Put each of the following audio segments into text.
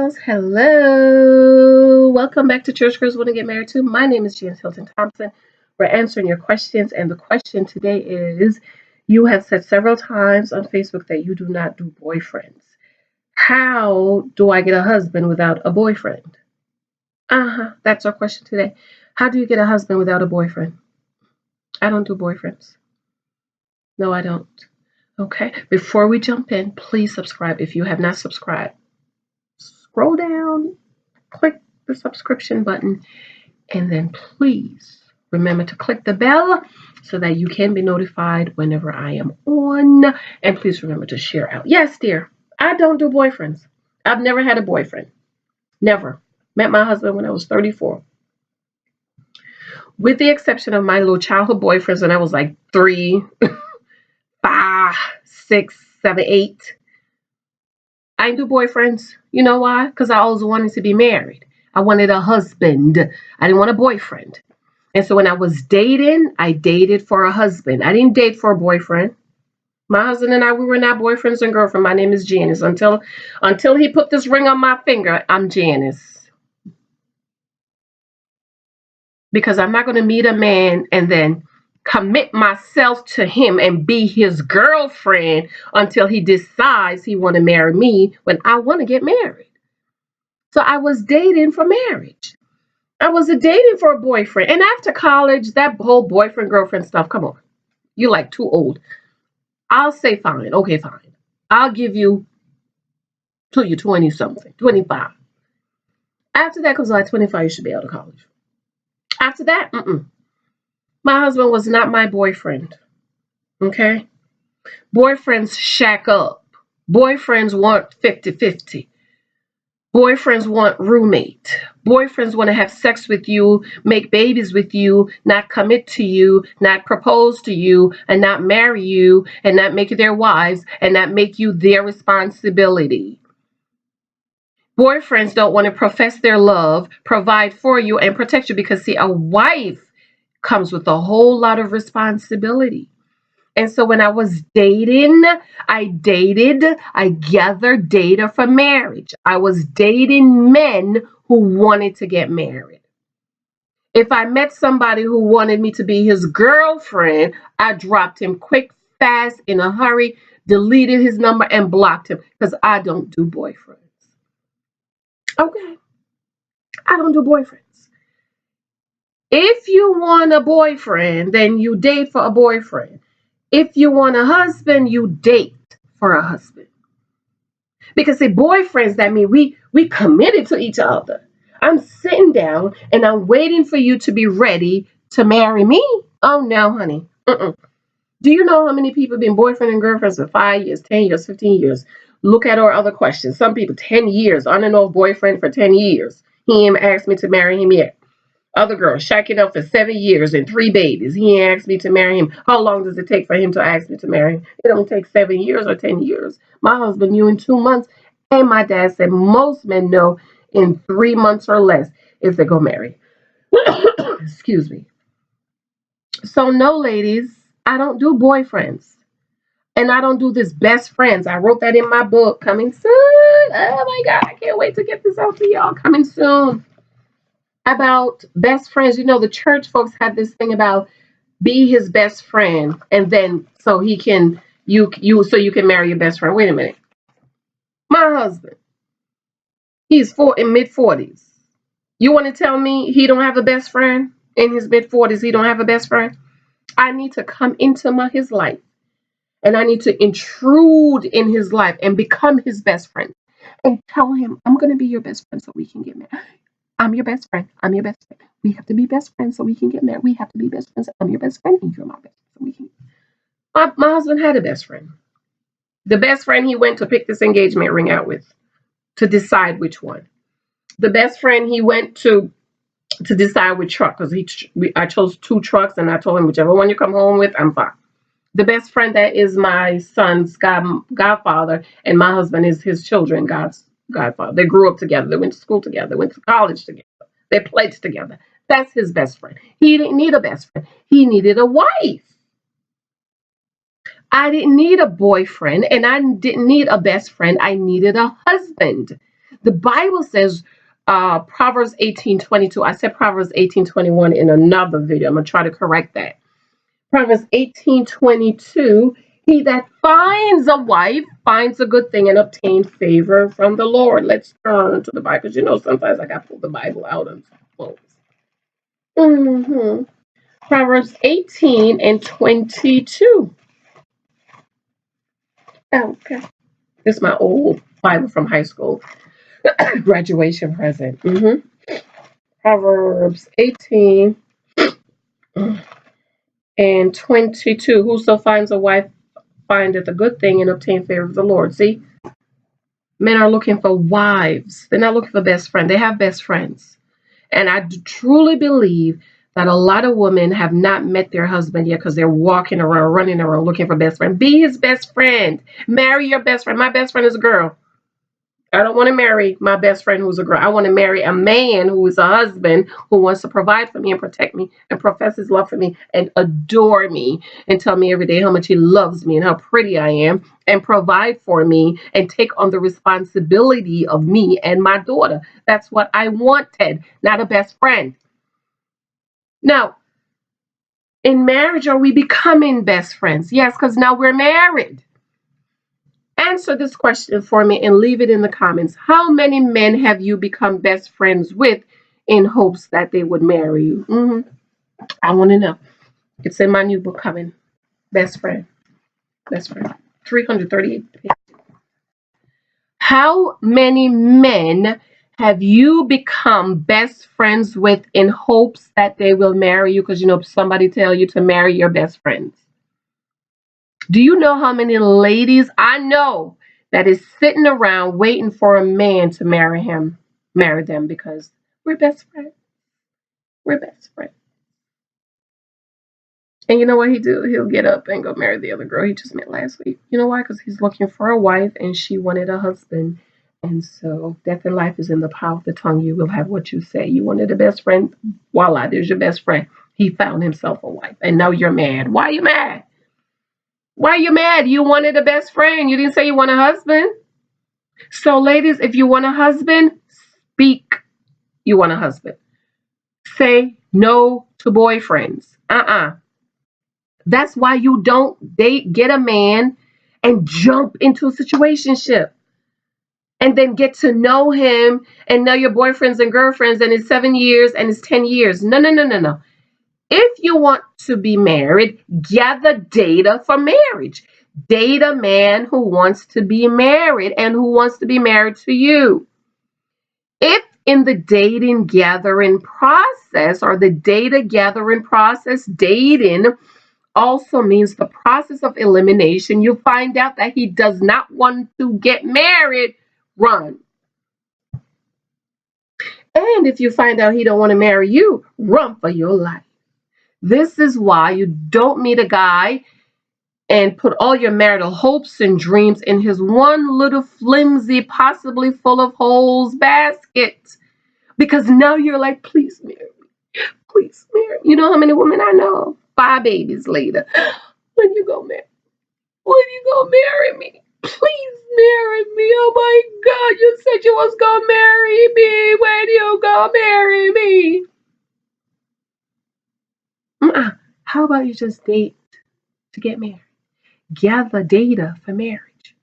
girls. Hello. Welcome back to Church Girls Want to Get Married To. My name is Janice Hylton Thompson. We're answering your questions, and the question today is you have said several times on Facebook that you do not do boyfriends. How do I get a husband without a boyfriend? That's our question today. How do you get a husband without a boyfriend? I don't do boyfriends. No, I don't. Okay. Before we jump in, please subscribe if you have not subscribed. Scroll down, click the subscription button, and then please remember to click the bell so that you can be notified whenever I am on. And please remember to share out. Yes, dear, I don't do boyfriends. I've never had a boyfriend. Never. Met my husband when I was 34. With the exception of my little childhood boyfriends when I was like 3, 5, 6, 7, 8. I didn't do boyfriends. You know why? Because I always wanted to be married. I wanted a husband. I didn't want a boyfriend. And so when I was dating, I dated for a husband. I didn't date for a boyfriend. My husband and I, we were not boyfriends and girlfriends. My name is Janice. Until he put this ring on my finger, I'm Janice. Because I'm not going to meet a man and then commit myself to him and be his girlfriend until he decides he want to marry me when I want to get married. So I was dating for marriage. I was dating for a boyfriend. And after college, that whole boyfriend girlfriend stuff, come on. You're like too old. I'll say fine. Okay, fine. I'll give you till you're 20 something, 25. After that, because like 25, you should be out of college. After that, my husband was not my boyfriend. Okay? Boyfriends shack up. Boyfriends want 50-50. Boyfriends want roommate. Boyfriends want to have sex with you, make babies with you, not commit to you, not propose to you, and not marry you, and not make you their wives, and not make you their responsibility. Boyfriends don't want to profess their love, provide for you, and protect you because, see, a wife comes with a whole lot of responsibility. And so when I was dating, I gathered data for marriage. I was dating men who wanted to get married. If I met somebody who wanted me to be his girlfriend, I dropped him quick, fast, in a hurry, deleted his number, and blocked him because I don't do boyfriends. Okay, I don't do boyfriends. If you want a boyfriend, then you date for a boyfriend. If you want a husband, you date for a husband. Because see, boyfriends, that mean we committed to each other. I'm sitting down and I'm waiting for you to be ready to marry me. Oh no, honey. Do you know how many people have been boyfriend and girlfriends for 5 years, 10 years, 15 years? Look at our other questions. Some people 10 years, on and off boyfriend for 10 years. He ain't asked me to marry him yet. Other girl shacking up for 7 years and 3 babies. He ain't asked me to marry him. How long does it take for him to ask me to marry him? It don't take 7 years or 10 years. My husband knew in 2 months, and my dad said most men know in 3 months or less if they go marry. Excuse me. So no, ladies, I don't do boyfriends. And I don't do this best friends. I wrote that in my book. Coming soon. Oh my God, I can't wait to get this out to y'all. Coming soon. About best friends. You know, the church folks had this thing about be his best friend, and then so he can you can marry your best friend. Wait a minute. My husband, he's in mid-40s. You want to tell me he don't have a best friend in his mid-40s? He don't have a best friend. I need to come into his life, and I need to intrude in his life and become his best friend, and tell him I'm going to be your best friend so we can get married. I'm your best friend. I'm your best friend. We have to be best friends so we can get married. We have to be best friends. I'm your best friend and you're my best friend. So we can. My husband had a best friend. The best friend he went to pick this engagement ring out with to decide which one. The best friend he went to decide which truck because I chose 2 trucks and I told him whichever one you come home with, I'm fine. The best friend that is my son's godfather and my husband is his children, God's godfather. They grew up together. They went to school together. They went to college together. They played together. That's his best friend. He didn't need a best friend. He needed a wife. I didn't need a boyfriend and I didn't need a best friend. I needed a husband. The Bible says, Proverbs 18:22. I said Proverbs 18:21 in another video. I'm going to try to correct that. Proverbs 18:22. He that finds a wife finds a good thing and obtains favor from the Lord. Let's turn to the Bible, because sometimes I got to pull the Bible out and close. Proverbs 18:22. Okay. This is my old Bible from high school. Graduation present. Proverbs 18:22. Whoso finds a wife findeth a good thing and obtain favor of the Lord. See, men are looking for wives. They're not looking for best friends. They have best friends. And I truly believe that a lot of women have not met their husband yet because they're walking around, running around looking for best friend. Be his best friend. Marry your best friend. My best friend is a girl. I don't want to marry my best friend who's a girl. I want to marry a man who is a husband who wants to provide for me and protect me and profess his love for me and adore me and tell me every day how much he loves me and how pretty I am and provide for me and take on the responsibility of me and my daughter. That's what I wanted, not a best friend. Now, in marriage, are we becoming best friends? Yes, because now we're married. Answer this question for me and leave it in the comments. How many men have you become best friends with in hopes that they would marry you? I want to know. It's in my new book coming. Best friend. Best friend. 338 pages. How many men have you become best friends with in hopes that they will marry you? Because somebody tell you to marry your best friends. Do you know how many ladies I know that is sitting around waiting for a man to marry them because we're best friends. We're best friends. And you know what he do? He'll get up and go marry the other girl he just met last week. You know why? Because he's looking for a wife and she wanted a husband. And so death and life is in the power of the tongue. You will have what you say. You wanted a best friend. Voila, there's your best friend. He found himself a wife. And now you're mad. Why are you mad? Why are you mad? You wanted a best friend. You didn't say you want a husband. So, ladies, if you want a husband, speak you want a husband. Say no to boyfriends. That's why you don't get a man and jump into a situationship and then get to know him and know your boyfriends and girlfriends and it's 7 years and it's 10 years. No. If you want to be married, gather data for marriage. Date a man who wants to be married and who wants to be married to you. If in the dating gathering process or the data gathering process, dating also means the process of elimination, you find out that he does not want to get married, run. And if you find out he don't want to marry you, run for your life. This is why you don't meet a guy and put all your marital hopes and dreams in his one little flimsy, possibly full of holes basket. Because now you're like, please marry me. Please marry me. You know how many women I know? 5 babies later. When you go marry? When you go marry me? Please marry me. Oh my God, you said you was gonna marry me. When you gonna marry me? How about you just date to get married? Gather data for marriage.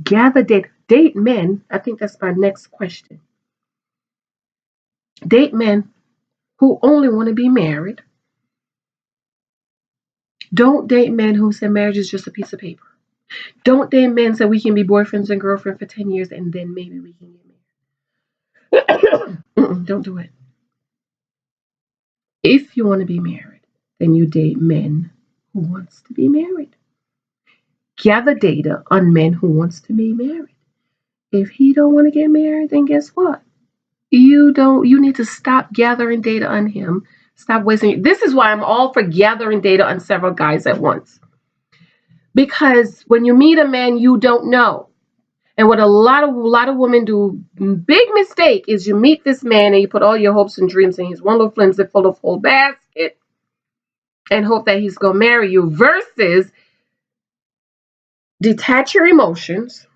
Gather data. Date men. I think that's my next question. Date men who only want to be married. Don't date men who say marriage is just a piece of paper. Don't date men say we can be boyfriends and girlfriends for 10 years and then maybe we can get married. Don't do it. If you want to be married, then you date men who wants to be married. Gather data on men who wants to be married. If he don't want to get married, then guess what? You need to stop gathering data on him. Stop wasting. This is why I'm all for gathering data on several guys at once. Because when you meet a man you don't know, and what a lot of women do, big mistake, is you meet this man and you put all your hopes and dreams in his one little flimsy full of whole basket and hope that he's gonna marry you, versus detach your emotions,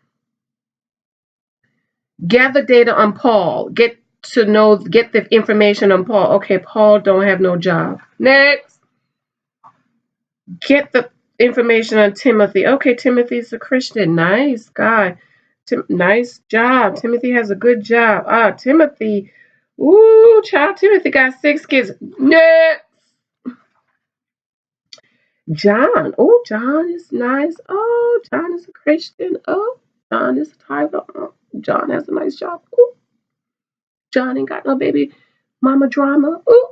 Gather data on Paul. Get the information on Paul. Okay, Paul don't have no job. Next. Get the information on Timothy. Okay, Timothy's a Christian. Nice guy. Nice job. Timothy has a good job. Timothy. Ooh, child. Timothy got 6 kids. Next. John. Oh, John is nice. Oh, John is a Christian. Oh, John is a tither. Oh, John has a nice job. Ooh, John ain't got no baby mama drama. Ooh,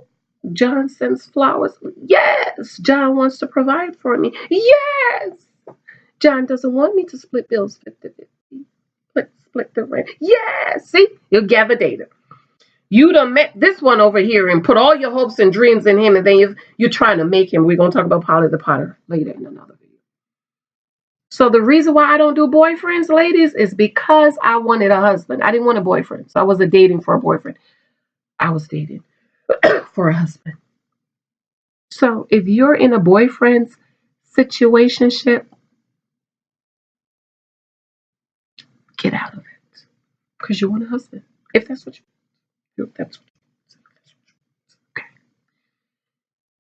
John sends flowers. Yes, John wants to provide for me. Yes, John doesn't want me to split bills 50-50. Split the rent. Yes, see, you'll gather data. You done met this one over here and put all your hopes and dreams in him, and then you're trying to make him. We're going to talk about Polly the Potter later in another video. So the reason why I don't do boyfriends, ladies, is because I wanted a husband. I didn't want a boyfriend. So I wasn't dating for a boyfriend. I was dating for a husband. So if you're in a boyfriend's situationship, get out of it. Because you want a husband. If that's what you want. That's what you want. Okay.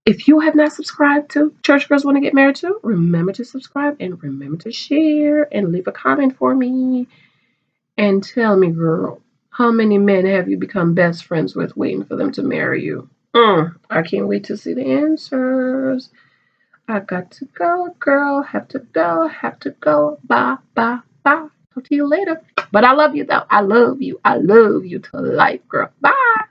If you have not subscribed to Church Girls Want to Get Married To, remember to subscribe and remember to share and leave a comment for me. And tell me, girl, how many men have you become best friends with waiting for them to marry you? I can't wait to see the answers. I got to go, girl. Have to go. Have to go. Bye, bye, bye. Talk to you later. But I love you, though. I love you. I love you to life, girl. Bye.